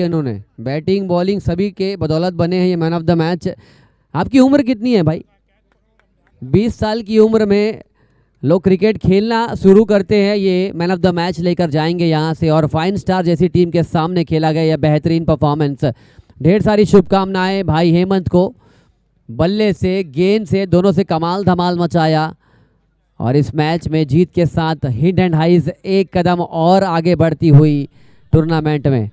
इन्होंने batting bowling सभी के बदौलत बने हैं ये मैन ऑफ द मैच। आपकी उम्र कितनी है भाई? 20 साल की उम्र में लोग क्रिकेट खेलना शुरू करते हैं, ये मैन ऑफ द मैच लेकर जाएंगे यहाँ से। और फाइन स्टार जैसी टीम के सामने खेला गया यह बेहतरीन परफॉर्मेंस। ढेर सारी शुभकामनाएं भाई हेमंत को, बल्ले से गेंद से दोनों से कमाल धमाल मचाया और इस मैच में जीत के साथ हिट एंड हाइज एक कदम और आगे बढ़ती हुई टूर्नामेंट में।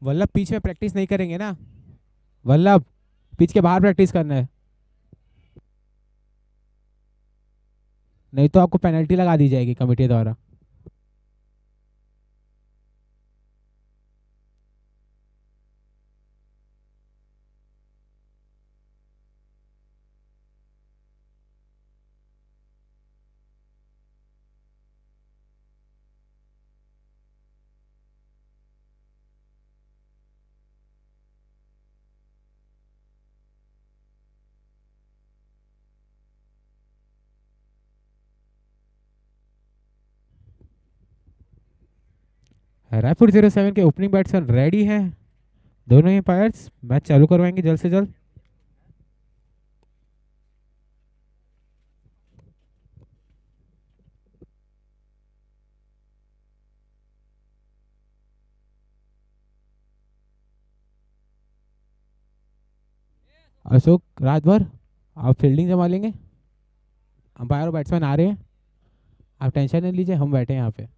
वल्लभ पिच में प्रैक्टिस नहीं करेंगे ना? वल्लभ, पिच के बाहर प्रैक्टिस करना है, नहीं तो आपको पेनल्टी लगा दी जाएगी कमेटी द्वारा। रायपुर 07 के ओपनिंग बैट्समैन रेडी हैं, दोनों ही फायर्स मैच चालू करवाएंगे जल्द से जल्द। अशोक रात भर आप फील्डिंग संभालेंगे, अंपायर और बैट्समैन आ रहे हैं, आप टेंशन नहीं लीजिए, हम बैठे हैं यहाँ पे।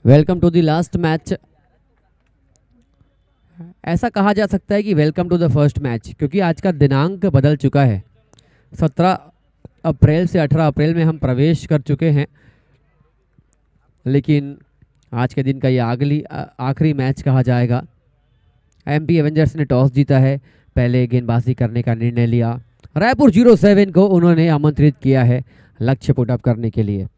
Welcome to the last match. ऐसा कहा जा सकता है कि welcome to the first match, क्योंकि आज का दिनांक बदल चुका है। 17 अप्रैल से 18 अप्रैल में हम प्रवेश कर चुके हैं, लेकिन आज के दिन का ये आखिरी मैच कहा जाएगा। एमपी एवेंजर्स ने टॉस जीता है, पहले गेंदबाजी करने का निर्णय लिया। रायपुर 07 को उन्होंने आमंत्रित किया है लक्ष्य पुटअप करने के लिए।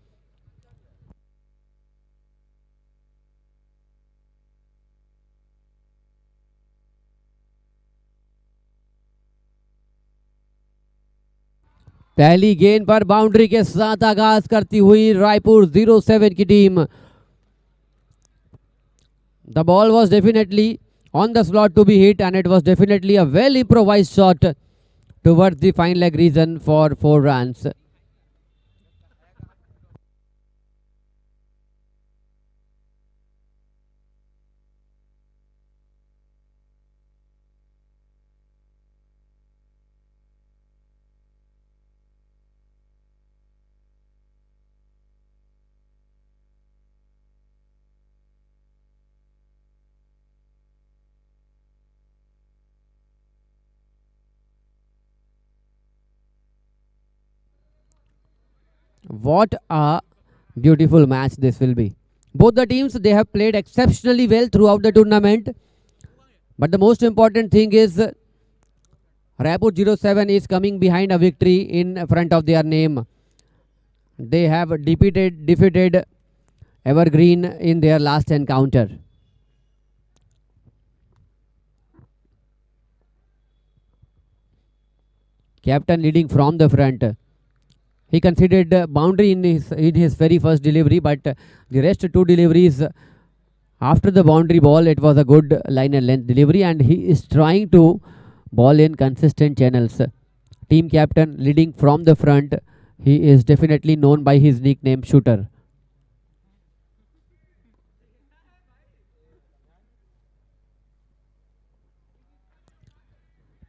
पहली गेंद पर बाउंड्री के साथ आगाज करती हुई रायपुर 07 की team. The ball was definitely on the slot to be hit, and it was definitely a well improvised shot towards the fine leg region for 4 runs. What a beautiful match this will be. Both the teams, they have played exceptionally well throughout the tournament. But the most important thing is Raipur 07 is coming behind a victory in front of their name. They have defeated Evergreen in their last encounter. Captain leading from the front. He conceded boundary in his very first delivery, but the rest two deliveries after the boundary ball, it was a good line and length delivery, and he is trying to ball in consistent channels. Team captain leading from the front. He is definitely known by his nickname Shooter.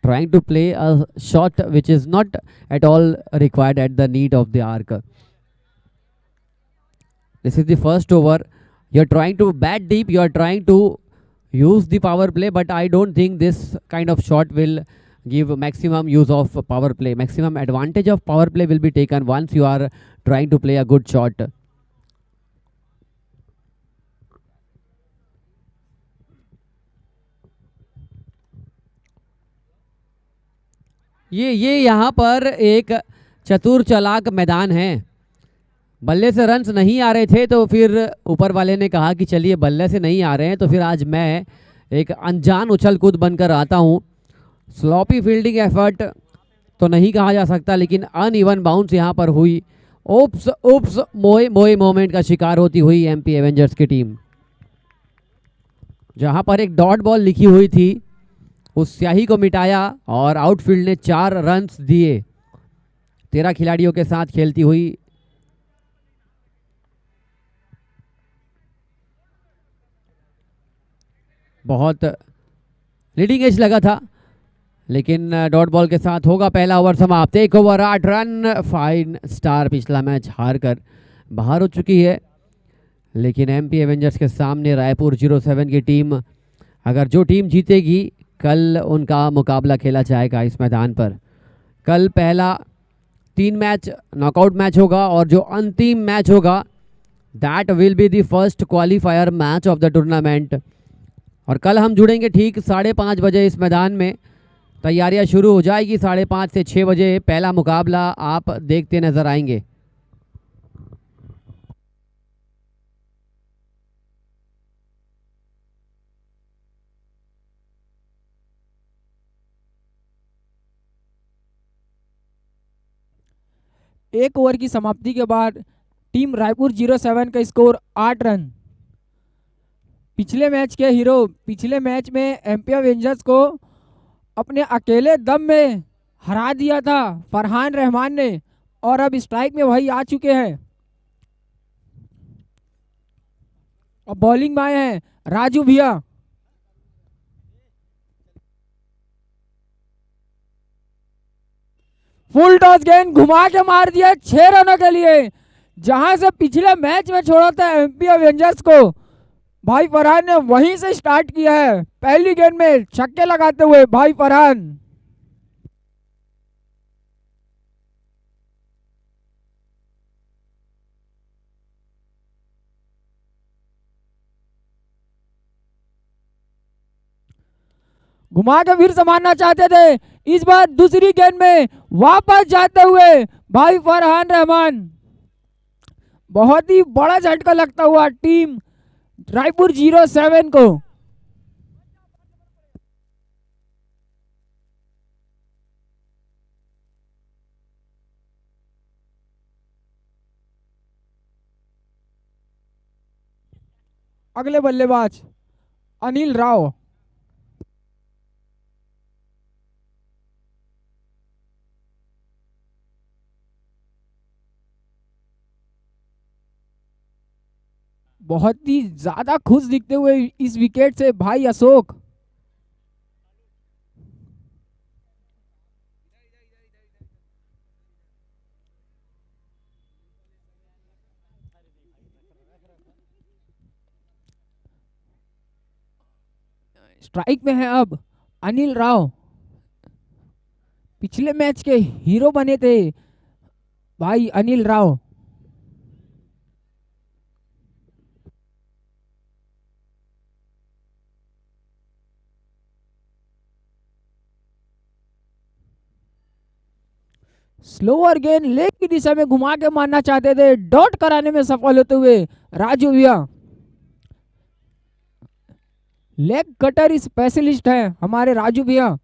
Trying to play a shot which is not at all required at the need of the arc. This is the first over. You're trying to bat deep, you're trying to use the power play, but I don't think this kind of shot will give maximum use of power play. Maximum advantage of power play will be taken once you are trying to play a good shot. ये यहाँ पर एक चतुर चालाक मैदान है. बल्ले से रन्स नहीं आ रहे थे तो फिर ऊपर वाले ने कहा कि चलिए बल्ले से नहीं आ रहे हैं तो फिर आज मैं एक अनजान उछल कूद बनकर आता हूँ. स्लॉपी फील्डिंग एफर्ट तो नहीं कहा जा सकता, लेकिन अनइवन बाउंस यहाँ पर हुई. ओप्स ओप्स मोए मोए मोमेंट का शिकार होती हुई एमपी एवेंजर्स की टीम. जहाँ पर एक डॉट बॉल लिखी हुई थी उस स्याही को मिटाया और आउटफील्ड ने 4 रन्स दिए. 13 खिलाड़ियों के साथ खेलती हुई बहुत लीडिंग एज लगा था, लेकिन डॉट बॉल के साथ होगा पहला ओवर समाप्त. 1 ओवर 8 रन. फाइन स्टार पिछला मैच हार कर बाहर हो चुकी है, लेकिन एमपी एवेंजर्स के सामने रायपुर 07 की टीम, अगर जो टीम जीतेगी कल उनका मुकाबला खेला जाएगा इस मैदान पर. कल पहला 3 मैच नॉकआउट मैच होगा और जो अंतिम मैच होगा that will be the first qualifier match of the tournament. और कल हम जुड़ेंगे ठीक 5:30 बजे इस मैदान में. तैयारियां शुरू हो जाएगी 5:30 से 6 बजे. पहला मुकाबला आप देखते नजर आएंगे. एक ओवर की समाप्ति के बाद टीम रायपुर 07 का स्कोर 8 रन. पिछले मैच के हीरो, पिछले मैच में एमपी एवेंजर्स को अपने अकेले दम में हरा दिया था फरहान रहमान ने, और अब स्ट्राइक में वही आ चुके हैं. और बॉलिंग में आए हैं राजू भैया. फुल टॉस गेंद घुमा के मार दिया 6 रनों के लिए. जहां से पिछले मैच में छोड़ा था एमपी एवेंजर्स को, भाई फरहान ने वहीं से स्टार्ट किया है. पहली गेंद में छक्के लगाते हुए भाई फरहान. घुमा के फिर से मारना चाहते थे. इस बार दूसरी गेंद में वापस जाते हुए भाई फरहान रहमान. बहुत ही बड़ा झटका लगता हुआ टीम रायपुर 07 को. अगले बल्लेबाज अनिल राव. बहुत ही ज्यादा खुश दिखते हुए इस विकेट से भाई अशोक. स्ट्राइक में है अब अनिल राव. पिछले मैच के हीरो बने थे भाई अनिल राव. स्लोअर गेंद लेग की दिशा में घुमा के मारना चाहते थे, डॉट कराने में सफल होते हुए राजू भैया। लेग कटर स्पेशलिस्ट है हमारे राजू भैया।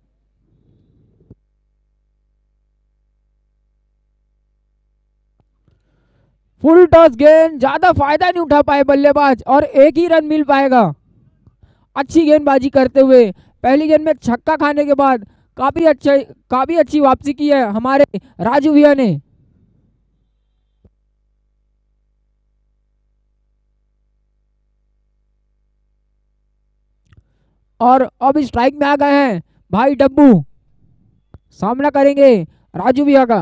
फुल टॉस गेंद, ज्यादा फायदा नहीं उठा पाए बल्लेबाज और एक ही रन मिल पाएगा। अच्छी गेंदबाजी करते हुए पहली गेंद में छक्का खाने के बाद काफी अच्छी वापसी की है हमारे राजू भैया ने। और अब स्ट्राइक में आ गए हैं भाई डब्बू, सामना करेंगे राजू भैया का।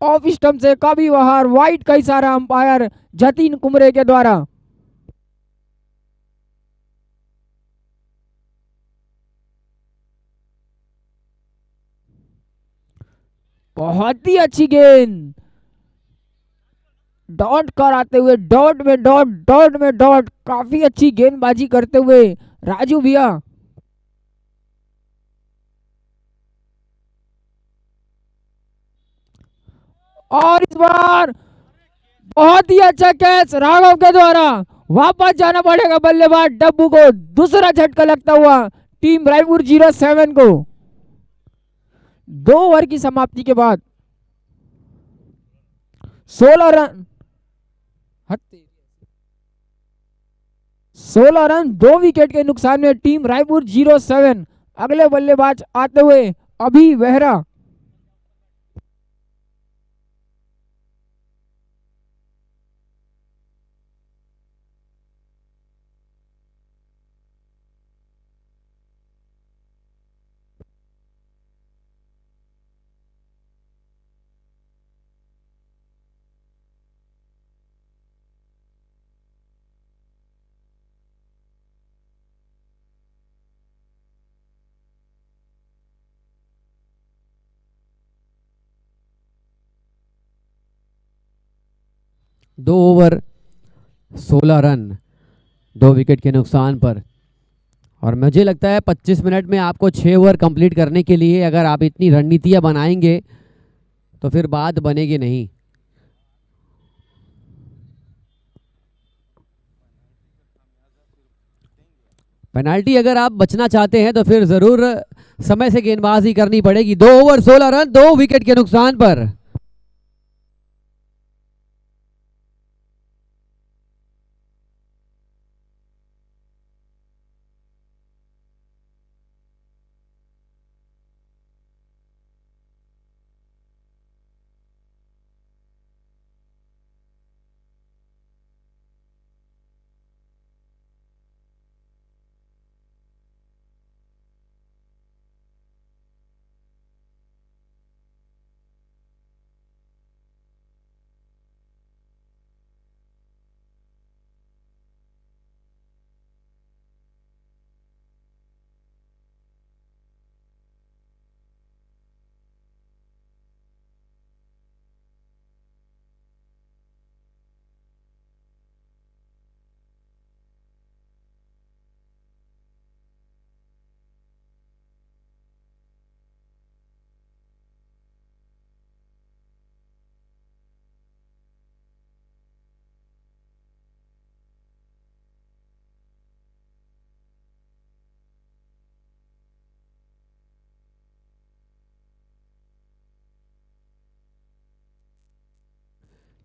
ऑफ स्टंप से काफी बाहर, वाइड का इशारा अंपायर जतीन कुमरे के द्वारा। बहुत ही अच्छी गेंद, डॉट कराते हुए, डॉट में डॉट, डॉट में डॉट, काफी अच्छी गेंदबाजी करते हुए राजू भैया। और इस बार बहुत ही अच्छा कैच राघव के द्वारा। वापस जाना पड़ेगा बल्लेबाज डब्बू को, दूसरा झटका लगता हुआ टीम रायपुर 07 को। 2 ओवर की समाप्ति के बाद 16 रन 16 रन 2 विकेट के नुकसान में टीम रायपुर 07। अगले बल्लेबाज आते हुए अभी बेहरा। दो ओवर 16 रन 2 विकेट के नुकसान पर। और मुझे लगता है 25 मिनट में आपको 6 ओवर कंप्लीट करने के लिए अगर आप इतनी रणनीतियां बनाएंगे तो फिर बात बनेगी नहीं। पेनाल्टी अगर आप बचना चाहते हैं तो फिर जरूर समय से गेंदबाजी करनी पड़ेगी। 2 ओवर 16 रन 2 विकेट के नुकसान पर।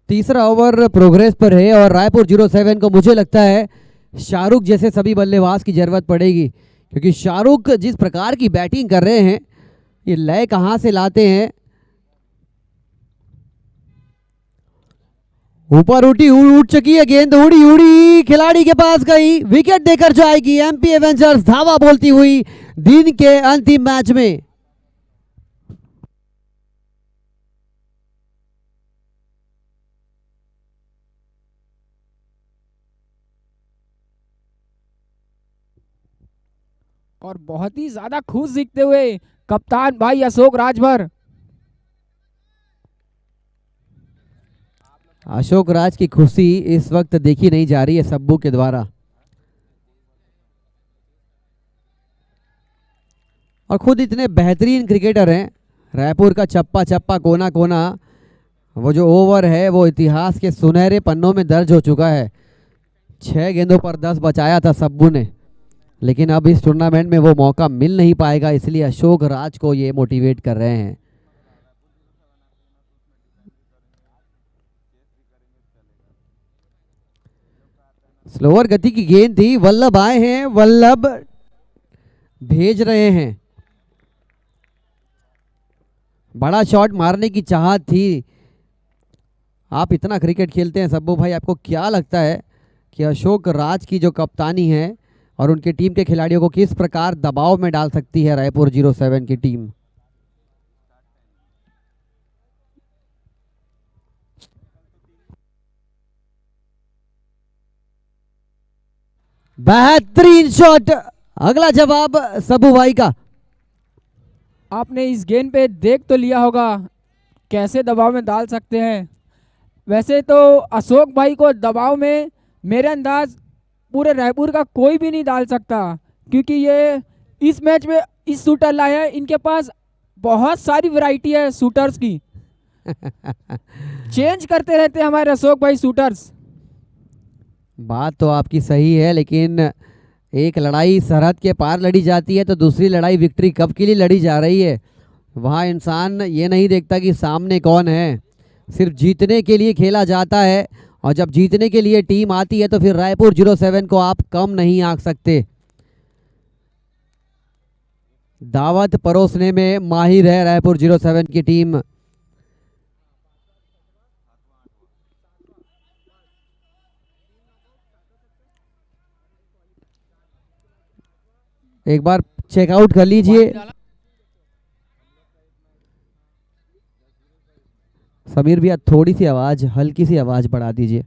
तीसरा ओवर प्रोग्रेस पर है और रायपुर 07 को मुझे लगता है शाहरुख जैसे सभी बल्लेबाज की जरूरत पड़ेगी, क्योंकि शाहरुख जिस प्रकार की बैटिंग कर रहे हैं, ये लय कहां से लाते हैं। ऊपर उठ चुकी है गेंद, उड़ी उड़ी खिलाड़ी के पास गई, विकेट देकर जाएगी एमपी एवेंजर्स धावा बोलती हुई दिन के अंतिम मैच में। और बहुत ही ज्यादा खुश दिखते हुए कप्तान भाई अशोक राजभर। अशोक राज की खुशी इस वक्त देखी नहीं जा रही है सब्बू के द्वारा। और खुद इतने बेहतरीन क्रिकेटर हैं। रायपुर का चप्पा चप्पा कोना कोना, वो जो ओवर है वो इतिहास के सुनहरे पन्नों में दर्ज हो चुका है। 6 गेंदों पर 10 बचाया था सब्बू ने, लेकिन अब इस टूर्नामेंट में वो मौका मिल नहीं पाएगा, इसलिए अशोक राज को ये मोटिवेट कर रहे हैं। स्लोअर गति की गेंद थी, वल्लभ आए हैं, वल्लभ भेज रहे हैं। बड़ा शॉट मारने की चाहत थी। आप इतना क्रिकेट खेलते हैं सब्बू भाई, आपको क्या लगता है कि अशोक राज की जो कप्तानी है और उनकी टीम के खिलाड़ियों को किस प्रकार दबाव में डाल सकती है रायपुर 07 की टीम? बेहतरीन शॉट, अगला जवाब सब्बू भाई का। आपने इस गेंद पे देख तो लिया होगा कैसे दबाव में डाल सकते हैं। वैसे तो अशोक भाई को दबाव में मेरे अंदाज पूरे रायपुर का कोई भी नहीं डाल सकता, क्योंकि ये इस मैच में इस शूटर लाए हैं, इनके पास बहुत सारी वैरायटी है शूटर्स की। चेंज करते रहते हैं हमारे अशोक भाई शूटर्स। बात तो आपकी सही है, लेकिन एक लड़ाई सरहद के पार लड़ी जाती है तो दूसरी लड़ाई विक्ट्री कप के लिए लड़ी जा रही है। वहाँ इंसान ये नहीं देखता कि सामने कौन है, सिर्फ जीतने के लिए खेला जाता है। और जब जीतने के लिए टीम आती है तो फिर रायपुर 07 को आप कम नहीं आंक सकते। दावत परोसने में माहिर है रायपुर 07 की टीम। एक बार चेकआउट कर लीजिए। समीर भैया थोड़ी सी आवाज, हल्की सी आवाज बढ़ा दीजिए।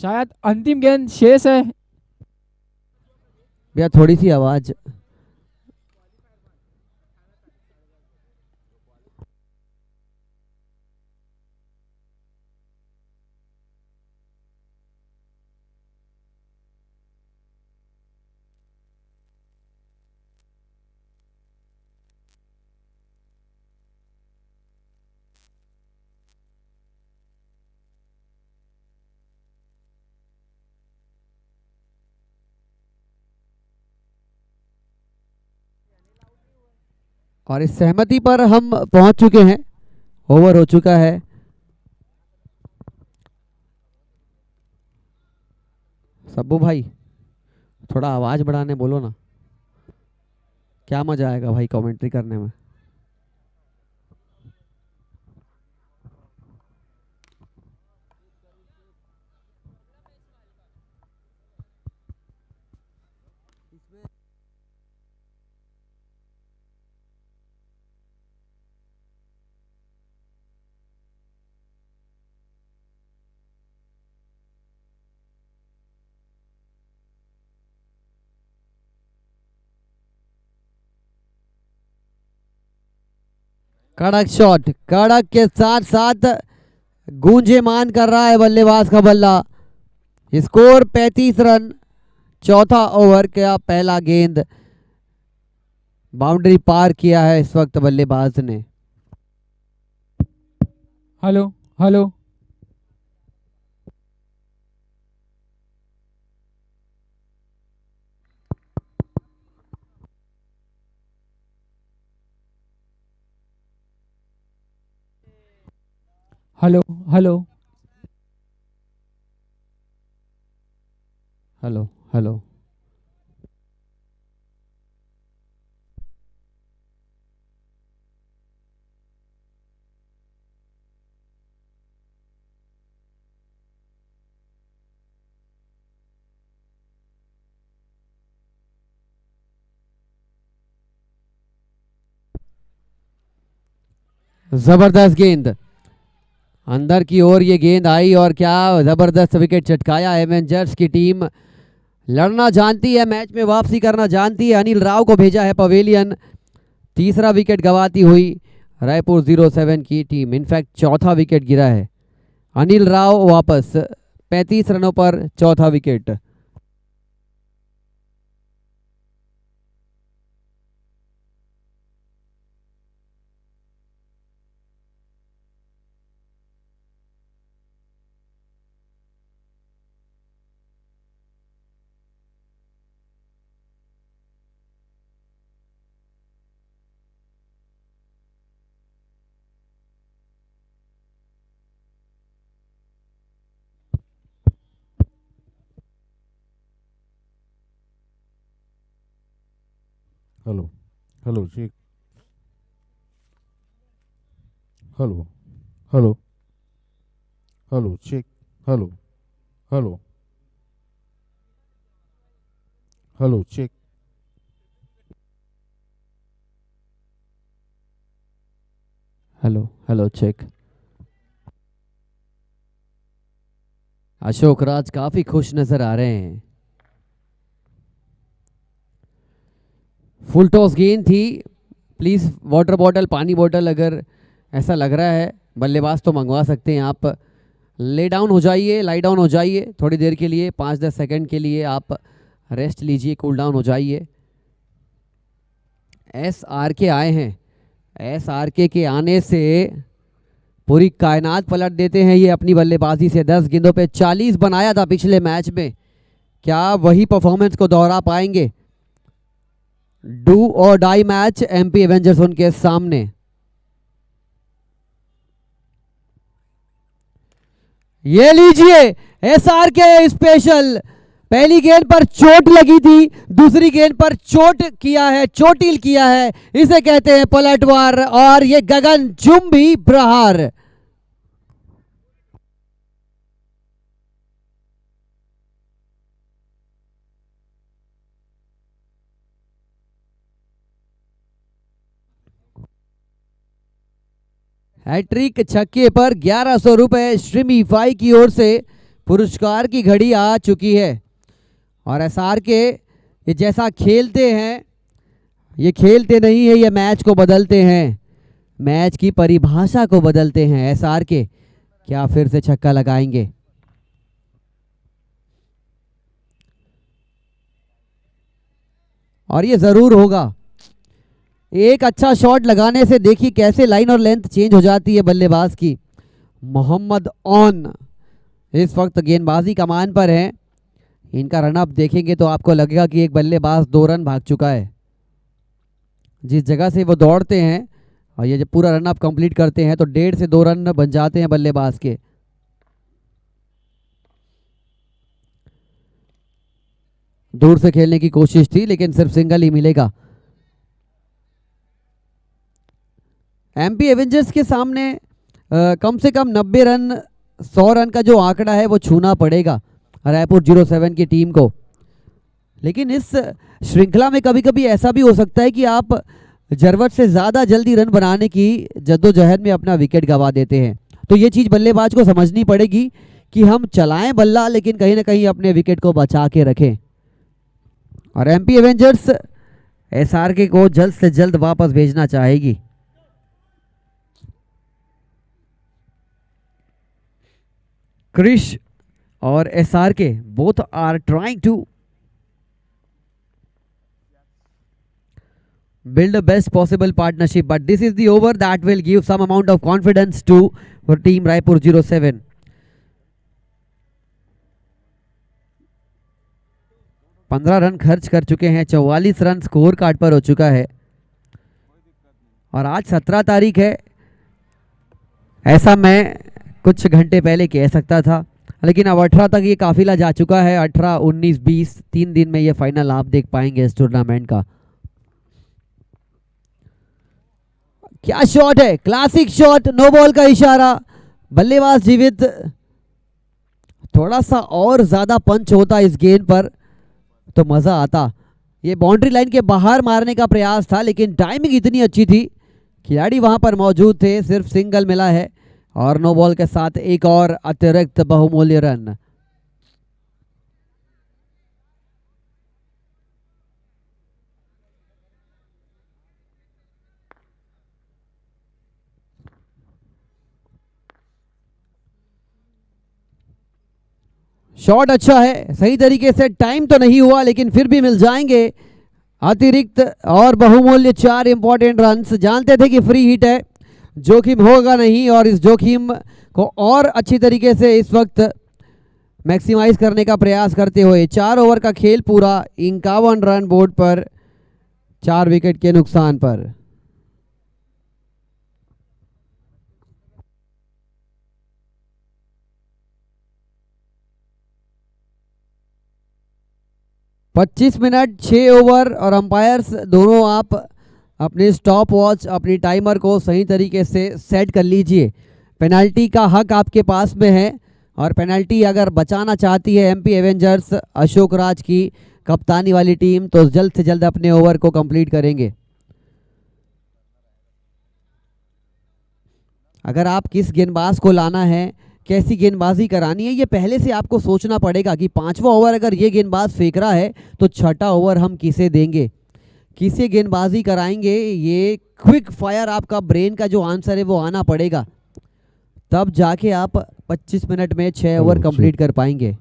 शायद अंतिम गेंद शेष है। भैया थोड़ी सी आवाज। और इस सहमति पर हम पहुंच चुके हैं, ओवर हो चुका है। सब्बू भाई थोड़ा आवाज बढ़ाने बोलो ना, क्या मजा आएगा भाई कमेंट्री करने में। कड़क शॉट, कड़क के साथ साथ गूंजेमान कर रहा है बल्लेबाज का बल्ला। स्कोर 35 रन, चौथा ओवर का पहला गेंद बाउंड्री पार किया है इस वक्त बल्लेबाज ने। Hello hello hello hello hello hello. जबरदस्त गेंद अंदर की ओर ये गेंद आई और क्या जबरदस्त विकेट चटकाया। एवेंजर्स की टीम लड़ना जानती है, मैच में वापसी करना जानती है। अनिल राव को भेजा है पवेलियन। तीसरा विकेट गंवाती हुई रायपुर 07 की टीम। इनफैक्ट चौथा विकेट गिरा है। अनिल राव वापस 35 रनों पर चौथा wicket. Hello hello check hello hello hello check hello hello hello check hello hello check. Ashok Raj काफी खुश नजर आ रहे हैं। फुल टॉस गेंद थी। प्लीज वाटर बॉटल, पानी बॉटल अगर ऐसा लग रहा है बल्लेबाज तो मंगवा सकते हैं आप। ले डाउन हो जाइए, लाई डाउन हो जाइए थोड़ी देर के लिए, 5-10 सेकंड के लिए आप रेस्ट लीजिए, कूल डाउन हो जाइए। SRK आए हैं। SRK के आने से पूरी कायनात पलट देते हैं ये अपनी बल्लेबाजी से। 10 गेंदों पे 40 बनाया था पिछले मैच में। क्या वही परफॉर्मेंस को दोहरा पाएंगे? डू और डाई मैच MP एवेंजर्स उनके सामने। ये लीजिए SRK स्पेशल। पहली गेंद पर चोट लगी थी, दूसरी गेंद पर चोट किया है, चोटिल किया है, इसे कहते हैं पलटवार। और ये गगनचुंबी प्रहार। हैट्रिक छक्के पर 1100 रुपए श्रीमीफाई की ओर से पुरस्कार की घड़ी आ चुकी है। और SRK ये जैसा खेलते हैं, ये खेलते नहीं है, ये मैच को बदलते हैं, मैच की परिभाषा को बदलते हैं। SRK क्या फिर से छक्का लगाएंगे? और ये जरूर होगा। एक अच्छा शॉट लगाने से देखिए कैसे लाइन और लेंथ चेंज हो जाती है बल्लेबाज की। मोहम्मद ऑन इस वक्त गेंदबाजी कमान पर है। इनका रनअप देखेंगे तो आपको लगेगा कि एक बल्लेबाज 2 रन भाग चुका है। जिस जगह से वो दौड़ते हैं और ये जब पूरा रनअप कंप्लीट करते हैं तो 1.5 से 2 रन बन जाते हैं बल्लेबाज के। दूर से खेलने की कोशिश थी लेकिन सिर्फ सिंगल ही मिलेगा। MP एवेंजर्स के सामने कम से कम 90 रन, 100 रन का जो आंकड़ा है वो छूना पड़ेगा रायपुर 07 की टीम को। लेकिन इस श्रृंखला में कभी कभी ऐसा भी हो सकता है कि आप जरूरत से ज़्यादा जल्दी रन बनाने की जद्दोजहद में अपना विकेट गंवा देते हैं। तो ये चीज़ बल्लेबाज को समझनी पड़ेगी कि हम चलाएं बल्ला लेकिन कहीं ना कहीं अपने विकेट को बचा के रखें। और MP एवेंजर्स SRK को जल्द से जल्द वापस भेजना चाहेगी। क्रिश और SRK both are trying to build the best possible partnership, but this is the over that will give some amount of confidence to team Raipur 07. पंद्रह रन खर्च कर चुके हैं, 44 रन स्कोर कार्ड पर हो चुका है। और आज 17 तारीख है, ऐसा मैं कुछ घंटे पहले कह सकता था, लेकिन अब 18 तक ये काफिला जा चुका है। 18, 19, 20 3 दिन में ये फाइनल आप देख पाएंगे इस टूर्नामेंट का। क्या शॉट है, क्लासिक शॉट, नो बॉल का इशारा, बल्लेबाज जीवित। थोड़ा सा और ज्यादा पंच होता इस गेंद पर तो मजा आता। ये बाउंड्री लाइन के बाहर मारने का प्रयास था लेकिन टाइमिंग इतनी अच्छी थी खिलाड़ी वहां पर मौजूद थे, सिर्फ सिंगल मिला है और नो बॉल के साथ एक और अतिरिक्त बहुमूल्य रन। शॉट अच्छा है, सही तरीके से टाइम तो नहीं हुआ लेकिन फिर भी मिल जाएंगे अतिरिक्त और बहुमूल्य 4 इंपॉर्टेंट रन्स। जानते थे कि फ्री हिट है, जोखिम होगा नहीं और इस जोखिम को और अच्छी तरीके से इस वक्त मैक्सिमाइज करने का प्रयास करते हुए 4 ओवर का खेल पूरा 51 रन बोर्ड पर 4 विकेट के नुकसान पर। पच्चीस मिनट 6 ओवर और अंपायर्स दोनों आप अपने स्टॉप वॉच अपनी टाइमर को सही तरीके से सेट कर लीजिए। पेनल्टी का हक आपके पास में है और पेनल्टी अगर बचाना चाहती है एमपी एवेंजर्स अशोक राज की कप्तानी वाली टीम तो जल्द से जल्द अपने ओवर को कंप्लीट करेंगे। अगर आप किस गेंदबाज को लाना है, कैसी गेंदबाजी करानी है, ये पहले से आपको सोचना पड़ेगा कि 5वां ओवर अगर ये गेंदबाज फेंक रहा है तो 6ठा ओवर हम किसे देंगे, किसे गेंदबाजी कराएंगे। ये क्विक फायर आपका ब्रेन का जो आंसर है वो आना पड़ेगा, तब जाके आप 25 मिनट में 6 ओवर कंप्लीट कर पाएंगे।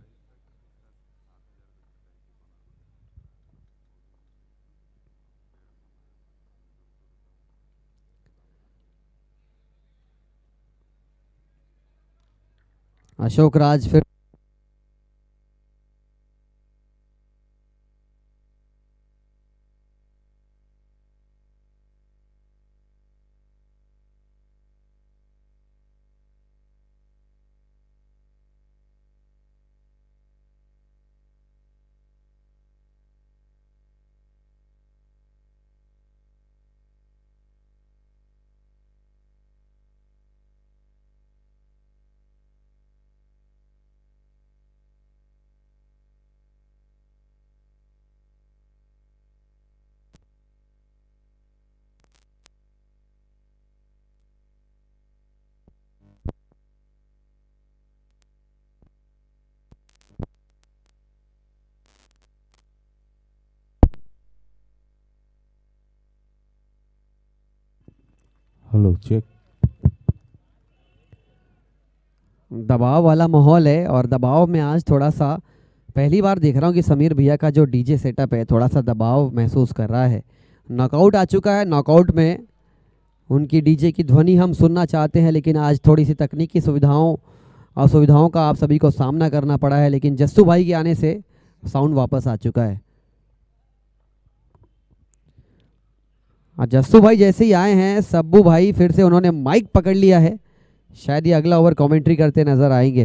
अशोक राज फिर हेलो चेक। दबाव वाला माहौल है और दबाव में आज थोड़ा सा पहली बार देख रहा हूँ कि समीर भैया का जो डीजे सेटअप है थोड़ा सा दबाव महसूस कर रहा है। नॉकआउट आ चुका है, नॉकआउट में उनकी डीजे की ध्वनि हम सुनना चाहते हैं लेकिन आज थोड़ी सी तकनीकी असुविधाओं का आप सभी को सामना करना पड़ा है, लेकिन जस्सू भाई के आने से साउंड वापस आ चुका है। जस्सू भाई जैसे ही आए हैं सब्बू भाई फिर से उन्होंने माइक पकड़ लिया है, शायद ये अगला ओवर कमेंट्री करते नजर आएंगे।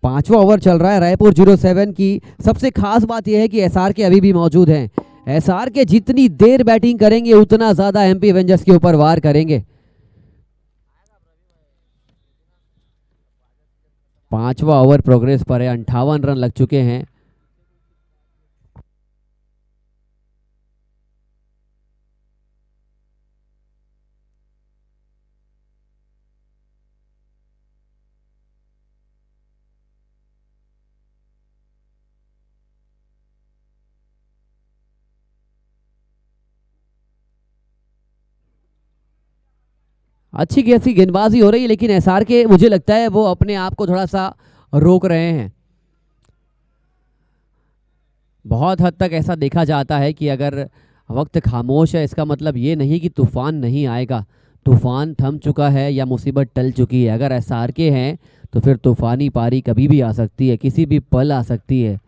पांचवा ओवर चल रहा है रायपुर 07 की। सबसे खास बात यह है कि एसआर के अभी भी मौजूद हैं। एसआर के जितनी देर बैटिंग करेंगे उतना ज्यादा एमपी एवेंजर्स के ऊपर वार करेंगे। पांचवा ओवर प्रोग्रेस पर है, 58 रन लग चुके हैं। अच्छी खासी गेंदबाजी हो रही है लेकिन एसआर के मुझे लगता है वो अपने आप को थोड़ा सा रोक रहे हैं। बहुत हद तक ऐसा देखा जाता है कि अगर वक्त खामोश है इसका मतलब ये नहीं कि तूफान नहीं आएगा। तूफान थम चुका है या मुसीबत टल चुकी है। अगर एसआर के हैं तो फिर तूफानी पारी कभी भी आ सकती है, किसी भी पल आ सकती है।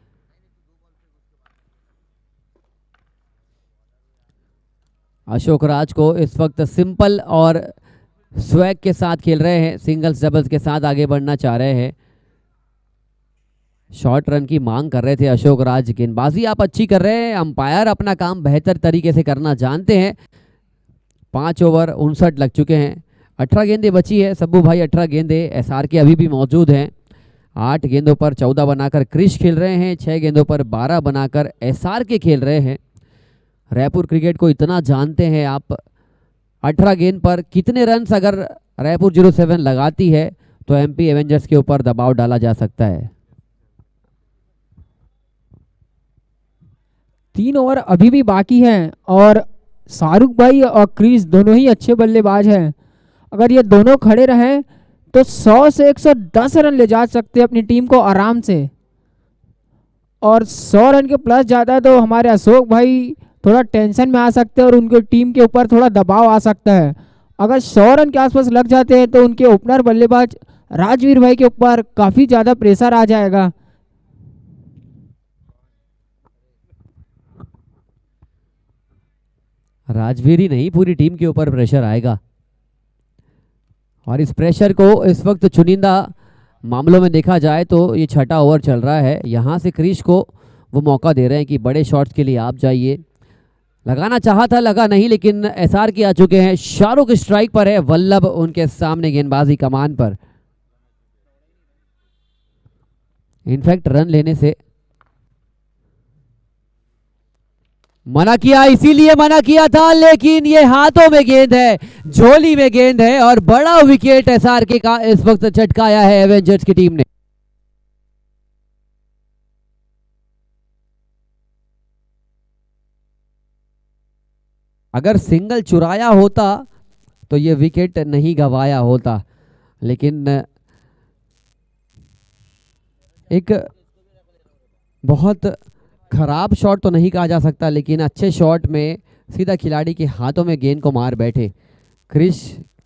अशोक राज को इस वक्त सिंपल और स्वैग के साथ खेल रहे हैं, सिंगल्स डबल्स के साथ आगे बढ़ना चाह रहे हैं। शॉर्ट रन की मांग कर रहे थे अशोक राज। गेंदबाजी आप अच्छी कर रहे हैं, अंपायर अपना काम बेहतर तरीके से करना जानते हैं। 5 ओवर 59 लग चुके हैं, 18 गेंदें बची है। सब्बू भाई 18 गेंदें एसआर के अभी भी मौजूद हैं। 8 गेंदों पर 14 बनाकर क्रिश खेल रहे हैं, 6 गेंदों पर 12 बनाकर एसआर के खेल रहे हैं। रायपुर क्रिकेट को इतना जानते हैं आप। 18 गेंद पर कितने रन्स अगर रायपुर 07 लगाती है तो एमपी एवेंजर्स के ऊपर दबाव डाला जा सकता है। 3 ओवर अभी भी बाकी हैं और शाहरुख भाई और क्रिश दोनों ही अच्छे बल्लेबाज हैं। अगर ये दोनों खड़े रहें तो 100 से 110 रन ले जा सकते हैं अपनी टीम को आराम से, और 100 रन के प्लस जाता है तो हमारे अशोक भाई थोड़ा टेंशन में आ सकते हैं और उनके टीम के ऊपर थोड़ा दबाव आ सकता है। अगर 100 रन के आसपास लग जाते हैं तो उनके ओपनर बल्लेबाज राजवीर भाई के ऊपर काफ़ी ज़्यादा प्रेशर आ जाएगा। राजवीर ही नहीं, पूरी टीम के ऊपर प्रेशर आएगा और इस प्रेशर को इस वक्त चुनिंदा मामलों में देखा जाए तो ये 6ठा ओवर चल रहा है। यहाँ से क्रिश को वो मौका दे रहे हैं कि बड़े शॉट्स के लिए आप जाइए। लगाना चाहा था, लगा नहीं, लेकिन एसआर के आ चुके हैं। शाहरुख स्ट्राइक पर है, वल्लभ उनके सामने गेंदबाजी कमान पर। इनफैक्ट रन लेने से मना किया, इसीलिए मना किया था, लेकिन ये हाथों में गेंद है, झोली में गेंद है और बड़ा विकेट एसआर के का इस वक्त चटकाया है एवेंजर्स की टीम ने। अगर सिंगल चुराया होता तो ये विकेट नहीं गवाया होता, लेकिन एक बहुत खराब शॉट तो नहीं कहा जा सकता, लेकिन अच्छे शॉट में सीधा खिलाड़ी के हाथों में गेंद को मार बैठे। क्रिश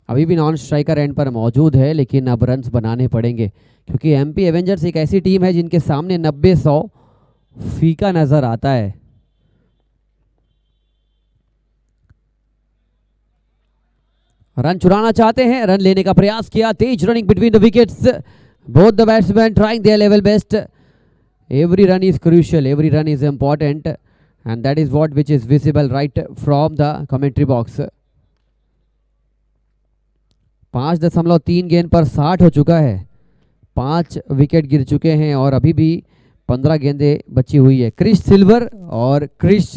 अभी भी नॉन स्ट्राइकर एंड पर मौजूद है, लेकिन अब रन्स बनाने पड़ेंगे क्योंकि एमपी एवेंजर्स एक ऐसी टीम है जिनके सामने 90-100 फीका नजर आता है। रन चुराना चाहते हैं, रन लेने का प्रयास किया, तेज running between the wickets, both the batsman trying their level best. Every run is crucial, every run is important, and that is what which is visible right from the commentary box. 5.3 गेंद पर 60 हो चुका है, 5 wicket गिर चुके हैं और अभी भी 15 गेंदें बची हुई है। क्रिश सिल्वर और क्रिश